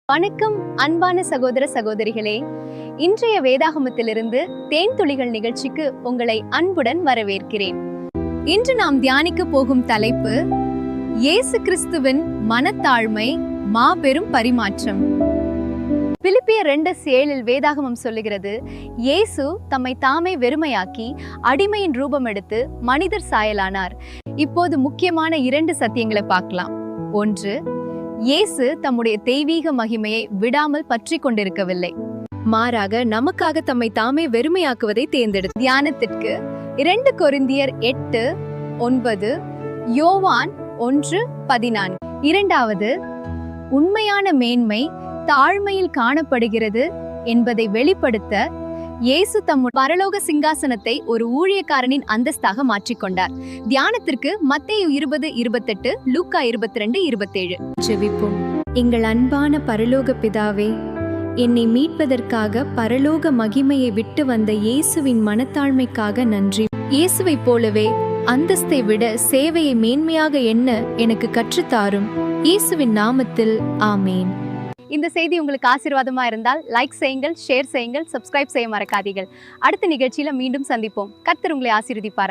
வணக்கம் அன்பான சகோதர சகோதரிகளே. இன்றைய வேதாகமத்திலிருந்து தேன் துளிகள் நிகழ்ச்சிக்கு உங்களை அன்புடன் வரவேற்கிறேன். இன்று நாம் தியானிக்க போகும் தலைப்பு இயேசு கிறிஸ்துவின் மனத்தாழ்மை மாபெரும் பரிமாற்றம். பிலிப்பியர் 2:7 வேதாகமம் சொல்லுகிறது, இயேசு தம்மை தாமே வெறுமையாக்கி அடிமையின் ரூபம் எடுத்து மனிதர் சாயலானார். இப்போது முக்கியமான 2 சத்தியங்களை பார்க்கலாம். ஒன்று, இயேசு தம்முடைய தெய்வீக மகிமையை விடாமல் பற்றி கொண்டிருக்கவில்லை, மாறாக நமக்காக தம்மை தாமே வெறுமையாக்குவதை தேர்ந்தெடுத்தார். தியானத்திற்கு 2 கொரிந்தியர் 8:9, யோவான் 1:14. இரண்டாவது, உண்மையான மேன்மை தாழ்மையில் காணப்படுகிறது என்பதை வெளிப்படுத்த இயேசு தம்முடைய பரலோக சிங்காசனத்தை ஒரு ஊழியக்காரனின் அந்தஸ்தாக மாற்றிக்கொண்டார். தியானத்திற்கு மத்தேயு 20:28, லூக்கா 22:27. ஜெபிப்போம். எங்கள் அன்பான பரலோக பிதாவே, என்னை மீட்பதற்காக பரலோக மகிமையை விட்டு வந்த இயேசுவின் மனத்தாழ்மைக்காக நன்றி. இயேசுவை போலவே அந்தஸ்தை விட சேவையை மேன்மையாக எண்ண எனக்கு கற்றுத்தாரும். இயேசுவின் நாமத்தில் ஆமேன். இந்த செய்தி உங்களுக்கு ஆசீர்வாதமா இருந்தால் லைக் செய்யுங்கள், ஷேர் செய்யுங்கள், சப்ஸ்கிரைப் செய்ய மறக்காதீர்கள். அடுத்த நிகழ்ச்சியில மீண்டும் சந்திப்போம். கர்த்தர் உங்களை ஆசீர்வதிப்பார்.